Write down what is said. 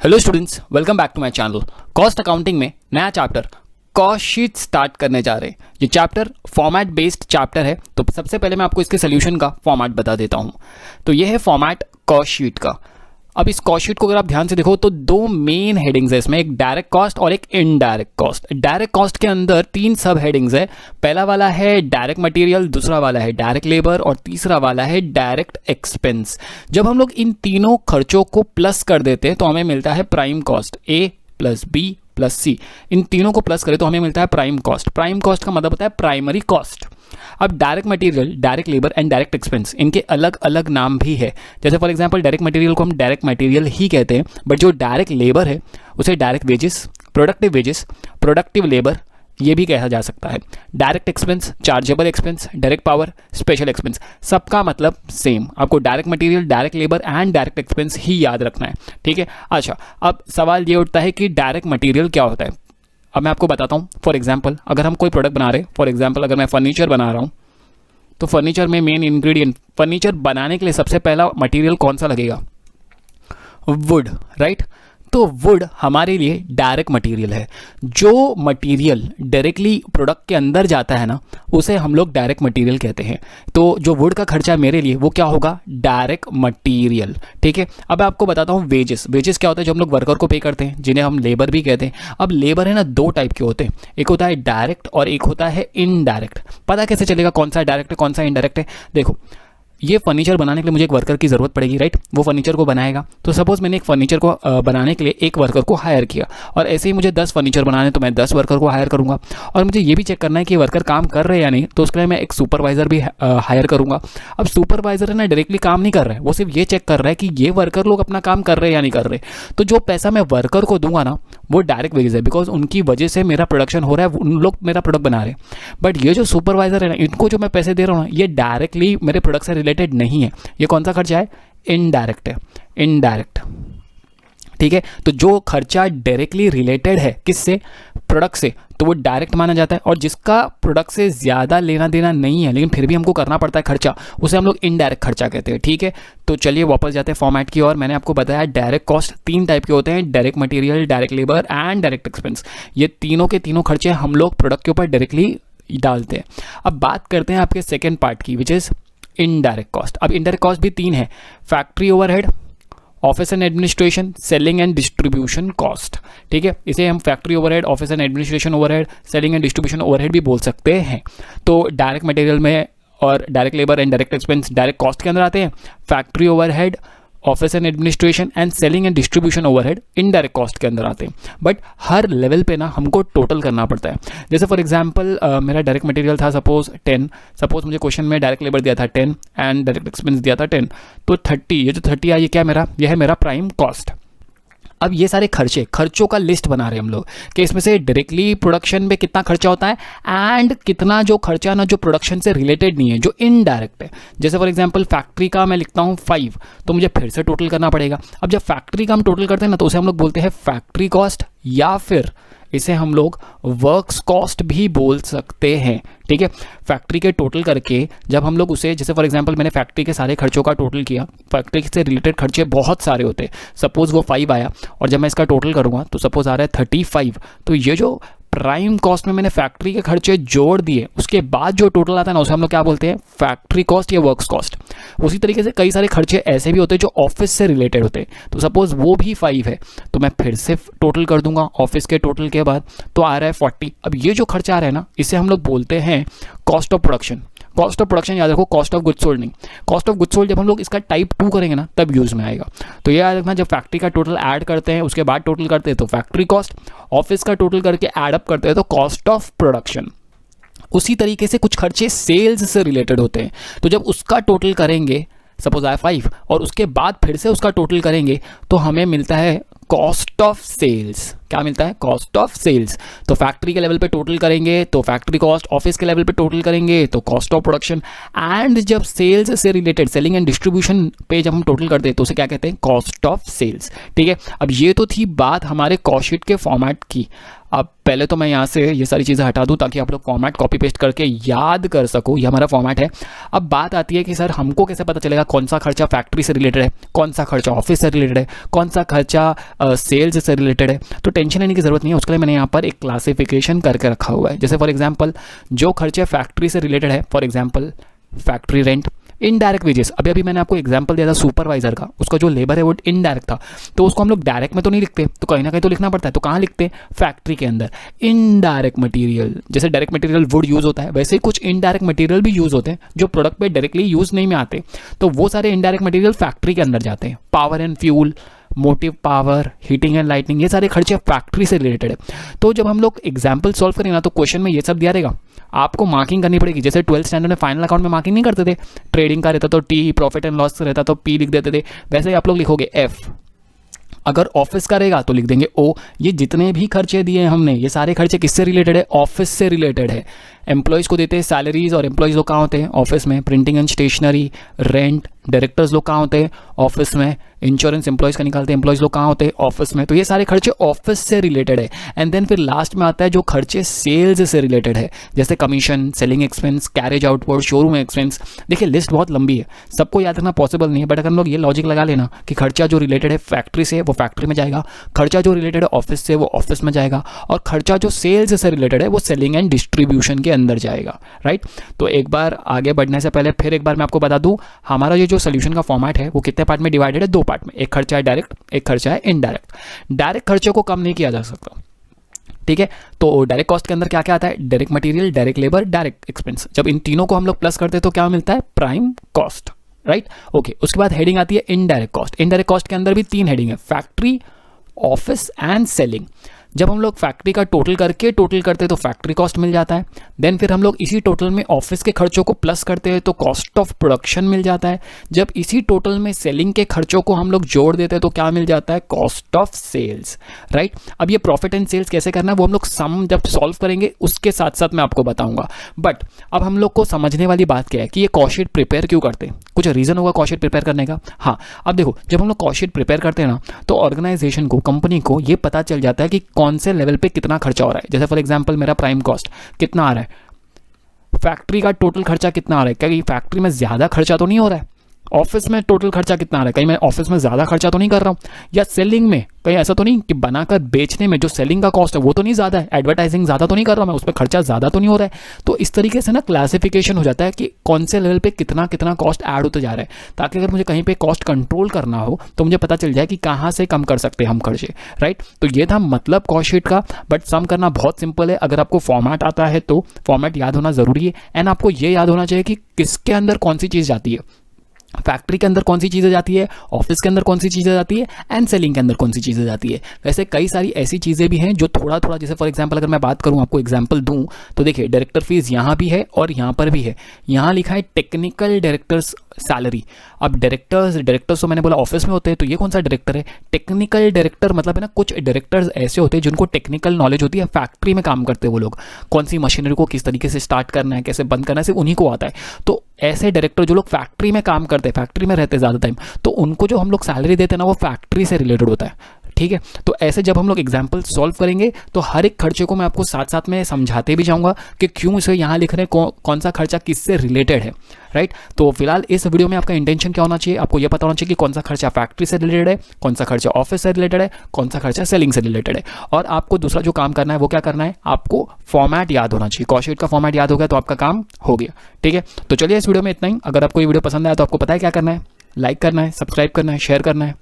Hello students, welcome back to my channel. Cost accounting में नया chapter cost sheet start करने जा रहे हैं। ये चैप्टर फॉर्मेट बेस्ड चैप्टर है, तो सबसे पहले मैं आपको इसके सोल्यूशन का फॉर्मेट बता देता हूँ। तो ये है फॉर्मेट कॉस्ट शीट का। अब इस कॉस्ट शीट को अगर आप ध्यान से देखो तो दो मेन हेडिंग्स है इसमें, एक डायरेक्ट कॉस्ट और एक इनडायरेक्ट कॉस्ट। डायरेक्ट कॉस्ट के अंदर तीन सब हेडिंग्स है। पहला वाला है डायरेक्ट मटेरियल, दूसरा वाला है डायरेक्ट लेबर और तीसरा वाला है डायरेक्ट एक्सपेंस। जब हम लोग इन तीनों खर्चों को प्लस कर देते हैं तो हमें मिलता है प्राइम कॉस्ट। ए प्लस बी प्लस सी, इन तीनों को प्लस करें तो हमें मिलता है प्राइम कॉस्ट। प्राइम कॉस्ट का मतलब होता है प्राइमरी कॉस्ट। अब direct material, direct labour and direct expense, इनके अलग अलग नाम भी है। जैसे फॉर एग्जांपल डायरेक्ट मटेरियल को हम डायरेक्ट मटेरियल ही कहते हैं, बट जो डायरेक्ट लेबर है उसे डायरेक्ट वेजेस, प्रोडक्टिव लेबर ये भी कहा जा सकता है। Direct expense, chargeable expense, direct power, special expense, सबका मतलब सेम। आपको direct material, direct labour and direct expense ही याद रखना है, ठीक है। अच्छा, अब सवाल ये उठता है कि डायरेक्ट मटेरियल क्या होता है। अब मैं आपको बताता हूँ। फॉर एग्जाम्पल अगर हम कोई प्रोडक्ट बना रहे हैं, फॉर एग्जाम्पल अगर मैं फर्नीचर बना रहा हूँ, तो फर्नीचर में मेन इंग्रेडिएंट, फर्नीचर बनाने के लिए सबसे पहला मटेरियल कौन सा लगेगा? Would, right. तो वुड हमारे लिए डायरेक्ट मटेरियल है। जो मटेरियल डायरेक्टली प्रोडक्ट के अंदर जाता है ना, उसे हम लोग डायरेक्ट मटेरियल कहते हैं। तो जो वुड का खर्चा मेरे लिए वो क्या होगा? डायरेक्ट मटेरियल, ठीक है। अब मैं आपको बताता हूँ वेजेस। वेजेस क्या होता है? जो हम लोग वर्कर को पे करते हैं, जिन्हें हम लेबर भी कहते हैं। अब लेबर है ना, दो टाइप के होते हैं, एक होता है डायरेक्ट और एक होता है इनडायरेक्ट। पता कैसे चलेगा कौन सा डायरेक्ट है कौन सा इनडायरेक्ट है? देखो, ये फर्नीचर बनाने के लिए मुझे एक वर्कर की ज़रूरत पड़ेगी, राइट। वो फर्नीचर को बनाएगा। तो सपोज मैंने एक फर्नीचर को बनाने के लिए एक वर्कर को हायर किया, और ऐसे ही मुझे 10 फर्नीचर बनाने, तो मैं 10 वर्कर को हायर करूंगा। और मुझे ये भी चेक करना है कि वर्कर काम कर रहे हैं या नहीं, तो उसके लिए मैं एक सुपरवाइजर भी हायर करूंगा। अब सुपरवाइजर है ना, डायरेक्टली काम नहीं कर रहा है, वो सिर्फ ये चेक कर रहा है कि ये वर्कर लोग अपना काम कर रहे हैं या नहीं कर रहे। तो जो पैसा मैं वर्कर को दूंगा ना, वो डायरेक्ट वेजेस है, बिकॉज उनकी वजह से मेरा प्रोडक्शन हो रहा है, उन लोग मेरा प्रोडक्ट बना रहे हैं। बट ये जो सुपरवाइजर है ना, इनको जो मैं पैसे दे रहा हूँ ना, ये डायरेक्टली मेरे प्रोडक्ट से रिलेटेड नहीं है। ये कौन सा खर्चा है? इनडायरेक्ट है, इनडायरेक्ट, ठीक है। तो जो खर्चा डायरेक्टली रिलेटेड है किससे? प्रोडक्ट से, तो वो डायरेक्ट माना जाता है। और जिसका प्रोडक्ट से ज़्यादा लेना देना नहीं है, लेकिन फिर भी हमको करना पड़ता है खर्चा, उसे हम लोग इनडायरेक्ट खर्चा कहते हैं, ठीक है। तो चलिए वापस जाते हैं फॉर्मेट की ओर। मैंने आपको बताया डायरेक्ट कॉस्ट तीन टाइप के होते हैं, direct material, direct labour and direct expense. ये तीनों के तीनों खर्चे हम लोग प्रोडक्ट के ऊपर डायरेक्टली डालते हैं। अब बात करते हैं आपके सेकेंड पार्ट की, विच इज़ इनडायरेक्ट कॉस्ट। अब इनडायरेक्ट कॉस्ट भी तीन है, factory overhead, office and administration, selling and distribution cost, ठीक है। इसे हम factory overhead, office and administration overhead, selling and distribution overhead भी बोल सकते हैं। तो डायरेक्ट मटेरियल में और direct labour and direct expense direct cost के अंदर आते हैं। Factory overhead, office and administration and selling and distribution overhead indirect cost के अंदर आते हैं। बट हर लेवल पे ना हमको टोटल करना पड़ता है। जैसे फॉर एग्जांपल मेरा डायरेक्ट मटेरियल था सपोज 10, सपोज मुझे क्वेश्चन में डायरेक्ट लेबर दिया था 10 एंड डायरेक्ट एक्सपेंस दिया था 10, तो 30, ये जो 30 आया, ये क्या मेरा? यह है मेरा प्राइम कॉस्ट। अब ये सारे खर्चों का लिस्ट बना रहे हैं हम लोग कि इसमें से डायरेक्टली प्रोडक्शन में कितना खर्चा होता है एंड कितना जो खर्चा ना जो प्रोडक्शन से रिलेटेड नहीं है, जो इनडायरेक्ट है। जैसे फॉर एग्जांपल फैक्ट्री का मैं लिखता हूँ 5, तो मुझे फिर से टोटल करना पड़ेगा। अब जब फैक्ट्री का हम टोटल करते हैं ना, तो उसे हम लोग बोलते हैं फैक्ट्री कॉस्ट, या फिर इसे हम लोग वर्क्स कॉस्ट भी बोल सकते हैं, ठीक है। फैक्ट्री के टोटल करके जब हम लोग उसे, जैसे फॉर एग्जांपल मैंने फैक्ट्री के सारे खर्चों का टोटल किया, फैक्ट्री से रिलेटेड खर्चे बहुत सारे होते हैं, सपोज वो 5 आया, और जब मैं इसका टोटल करूँगा तो सपोज आ रहा है 35। तो ये जो प्राइम कॉस्ट में मैंने फैक्ट्री के खर्चे जोड़ दिए, उसके बाद जो टोटल आता है ना, उसे हम लोग क्या बोलते हैं? फैक्ट्री कॉस्ट या वर्क्स कॉस्ट। उसी तरीके से कई सारे खर्चे ऐसे भी होते हैं जो ऑफिस से रिलेटेड होते हैं। तो सपोज वो भी 5 है, तो मैं फिर से टोटल कर दूंगा ऑफिस के टोटल के बाद, तो आ रहा है 40। अब ये जो खर्चा आ रहा है ना, इसे हम लोग बोलते हैं cost of production. Cost of production याद रखो, कॉस्ट ऑफ गुड्स सोल्ड नहीं। कॉस्ट ऑफ गुड्स सोल्ड जब हम लोग इसका टाइप 2 करेंगे ना, तब यूज में आएगा। तो ये याद रखना, जब फैक्ट्री का टोटल ऐड करते हैं उसके बाद टोटल करते हैं तो फैक्ट्री कॉस्ट, ऑफिस का टोटल करके ऐड अप करते हैं तो कॉस्ट ऑफ प्रोडक्शन। उसी तरीके से कुछ खर्चे सेल्स से रिलेटेड होते हैं, तो जब उसका टोटल करेंगे, सपोज आया 5, और उसके बाद फिर से उसका टोटल करेंगे, तो हमें मिलता है कॉस्ट ऑफ सेल्स। क्या मिलता है? Cost of sales. तो फैक्ट्री के लेवल पे टोटल करेंगे तो फैक्ट्री कॉस्ट, ऑफिस के लेवल पे टोटल करेंगे तो कॉस्ट ऑफ प्रोडक्शन, एंड जब सेल्स से रिलेटेड सेलिंग एंड डिस्ट्रीब्यूशन पे जब हम टोटल करते हैं तो उसे क्या कहते हैं? Cost of sales. ठीक है, अब ये तो थी बात हमारे कॉस्ट शीट के फॉर्मेट की। अब पहले तो मैं यहाँ से ये सारी चीज़ें हटा दूँ ताकि आप लोग फॉर्मेट कॉपी पेस्ट करके याद कर सको, ये हमारा फॉर्मेट है। अब बात आती है कि सर हमको कैसे पता चलेगा कौन सा खर्चा फैक्ट्री से रिलेटेड है, कौन सा खर्चा ऑफिस से रिलेटेड है, कौन सा खर्चा सेल्स से रिलेटेड है। तो टेंशन लेने की ज़रूरत नहीं है, उसके लिए मैंने यहाँ पर एक क्लासिफिकेशन करके रखा हुआ है। जैसे फॉर एग्जाम्पल जो खर्चे फैक्ट्री से रिलेटेड है, for example factory rent, indirect wages. अभी मैंने आपको एग्जांपल दिया था सुपरवाइजर का, उसका जो लेबर है वो इनडायरेक्ट था, तो उसको हम लोग डायरेक्ट में तो नहीं लिखते, तो कहीं ना कहीं तो लिखना पड़ता है। तो कहाँ लिखते हैं? फैक्ट्री के अंदर। इनडायरेक्ट मटेरियल, जैसे डायरेक्ट मटेरियल वुड यूज होता है, वैसे ही कुछ इनडायरेक्ट मटेरियल भी यूज होते हैं जो प्रोडक्ट पे डायरेक्टली यूज नहीं में आते, तो वो सारे इनडायरेक्ट मटेरियल फैक्ट्री के अंदर जाते हैं। Power and fuel, motive power, heating and lighting, ये सारे खर्चे फैक्ट्री से रिलेटेड है। तो जब हम लोग एग्जाम्पल सॉल्व करें ना तो क्वेश्चन में ये सब दिया रहेगा, आपको मार्किंग करनी पड़ेगी। जैसे 12th स्टैंडर्ड में फाइनल अकाउंट में मार्किंग नहीं करते थे, ट्रेडिंग का रहता तो टी, प्रॉफिट एंड लॉस रहता तो पी लिख देते थे, वैसे ही आप लोग लिखोगे एफ। अगर ऑफिस का रहेगा तो लिख देंगे ओ। ये जितने भी खर्चे दिए हैं हमने, ये सारे खर्चे किससे रिलेटेड है? ऑफिस से रिलेटेड है। एम्प्लॉयज़ को देते हैं सैलरीज, और एम्प्लॉयज़ लोग कहाँ होते हैं? ऑफिस में। Printing and stationery, rent, directors लोग कहाँ होते हैं? ऑफिस में। इंश्योरेंस एम्प्लॉयज़ का निकालते हैं, एम्प्लॉयज़ लोग कहाँ होते हैं? ऑफिस में। तो ये सारे खर्चे ऑफिस से रिलेटेड है। एंड देन फिर लास्ट में आता है जो खर्चे सेल्स से रिलेटेड है, जैसे commission, selling expense, carriage outward, showroom expense. देखिए लिस्ट बहुत लंबी है, सबको याद रखना पॉसिबल नहीं है, बट अगर हम लोग ये लॉजिक लगा लेना कि खर्चा जो रिलेटेड है फैक्ट्री से वो फैक्ट्री में जाएगा, खर्चा जो रिलेटेड है ऑफिस से वो ऑफिस में जाएगा, और खर्चा जो सेल्स से रिलेटेड है वो सेलिंग एंड डिस्ट्रीब्यूशन के अंदर जाएगा। राइट, तो एक बार आगे बढ़ने से पहले फिर एक बार मैं आपको बता दूं, हमारा ये जो सोल्यूशन का फॉर्मेट है वो कितने पार्ट में डिवाइडेड है? 2 पार्ट में। एक खर्चा है डायरेक्ट, एक खर्चा है इनडायरेक्ट। डायरेक्ट खर्चे को कम नहीं किया जा सकता, ठीक है। तो डायरेक्ट कॉस्ट के अंदर क्या क्या आता है? Direct material, direct labour, direct expense. जब इन तीनों को हम लोग प्लस करते हैं तो क्या मिलता है? Prime cost. Right, okay. उसके बाद हेडिंग आती है इनडायरेक्ट कॉस्ट। इनडायरेक्ट कॉस्ट के अंदर भी 3 हेडिंग है, फैक्ट्री, ऑफिस एंड सेलिंग। जब हम लोग फैक्ट्री का टोटल करते हैं तो फैक्ट्री कॉस्ट मिल जाता है। देन फिर हम लोग इसी टोटल में ऑफिस के खर्चों को प्लस करते हैं तो कॉस्ट ऑफ प्रोडक्शन मिल जाता है। जब इसी टोटल में सेलिंग के खर्चों को हम लोग जोड़ देते हैं तो क्या मिल जाता है? Cost of sales. राइट, अब ये प्रॉफिट एंड सेल्स कैसे करना है वो हम लोग सम जब सॉल्व करेंगे उसके साथ साथ मैं आपको बताऊंगा। बट अब हम लोग को समझने वाली बात क्या है कि ये कॉस्ट शीट प्रिपेयर क्यों करते हैं? कुछ रीजन होगा कॉस्ट शीट प्रिपेयर करने का। हाँ, अब देखो जब हम लोग कॉस्ट शीट प्रिपेयर करते हैं ना तो ऑर्गेनाइजेशन को, कंपनी को ये पता चल जाता है कि कौन से लेवल पे कितना खर्चा हो रहा है। जैसे फॉर एग्जांपल मेरा प्राइम कॉस्ट कितना आ रहा है, फैक्ट्री का टोटल खर्चा कितना आ रहा है, कहीं फैक्ट्री में ज्यादा खर्चा तो नहीं हो रहा है, ऑफिस में टोटल खर्चा कितना आ रहा है, कहीं मैं ऑफिस में ज्यादा खर्चा तो नहीं कर रहा हूं, या सेलिंग में कहीं ऐसा तो नहीं कि बनाकर बेचने में जो सेलिंग का कॉस्ट है वो तो नहीं ज्यादा है, एडवर्टाइजिंग ज्यादा तो नहीं कर रहा मैं, उस पर खर्चा ज्यादा तो नहीं हो रहा है। तो इस तरीके से ना क्लासिफिकेशन हो जाता है कि कौन से लेवल पे कितना कितना कॉस्ट ऐड होते जा रहा है, ताकि अगर मुझे कहीं पे कॉस्ट कंट्रोल करना हो तो मुझे पता चल जाए कि कहाँ से कम कर सकते हैं हम खर्चे। राइट, तो ये था मतलब कॉस्ट शीट का। बट सम करना बहुत सिंपल है, अगर आपको फॉर्मेट आता है तो फॉर्मेट याद होना जरूरी है। एंड आपको ये याद होना चाहिए कि किसके अंदर कौन सी चीज जाती है, फैक्ट्री के अंदर कौन सी चीज़ें जाती है, ऑफिस के अंदर कौन सी चीज़ें जाती है, एंड सेलिंग के अंदर कौन सी चीज़ें जाती है। वैसे कई सारी ऐसी चीज़ें भी हैं जो थोड़ा थोड़ा, जैसे फॉर एग्जांपल अगर मैं बात करूं, आपको एग्जांपल दूं तो देखिए डायरेक्टर फीस यहाँ भी है और यहाँ पर भी है। यहाँ लिखा है टेक्निकल डायरेक्टर्स सैलरी। अब डायरेक्टर्स तो मैंने बोला ऑफिस में होते हैं, तो ये कौन सा डायरेक्टर है? टेक्निकल डायरेक्टर मतलब है ना, कुछ डायरेक्टर्स ऐसे होते हैं जिनको टेक्निकल नॉलेज होती है, फैक्ट्री में काम करते हैं वो लोग, कौन सी मशीनरी को किस तरीके से स्टार्ट करना है, कैसे बंद करना है, सिर्फ उन्हीं को आता है। तो ऐसे डायरेक्टर जो लोग फैक्ट्री में काम करते हैं, फैक्ट्री में रहते हैं ज़्यादा टाइम, तो उनको जो हम लोग सैलरी देते हैं ना वो फैक्ट्री से रिलेटेड होता है। ठीक है, तो ऐसे जब हम लोग एग्जाम्पल सॉल्व करेंगे तो हर एक खर्चे को मैं आपको साथ साथ में समझाते भी जाऊंगा कि क्यों इसे यहाँ लिख रहे हैं, कौन सा खर्चा किससे रिलेटेड है। राइट, तो फिलहाल इस वीडियो में आपका इंटेंशन क्या होना चाहिए, आपको यह पता होना चाहिए कि कौन सा खर्चा फैक्ट्री से रिलेटेड है, कौन सा खर्चा ऑफिस से रिलेटेड है, कौन सा खर्चा सेलिंग से रिलेटेड है। और आपको दूसरा जो काम करना है वो क्या करना है, आपको फॉर्मेट याद होना चाहिए। कॉस्ट शीट का फॉर्मेट याद हो गया तो आपका काम हो गया। ठीक है, तो चलिए इस वीडियो में इतना ही। अगर आपको ये वीडियो पसंद आया तो आपको पता है क्या करना है, लाइक करना है, सब्सक्राइब करना है, शेयर करना है।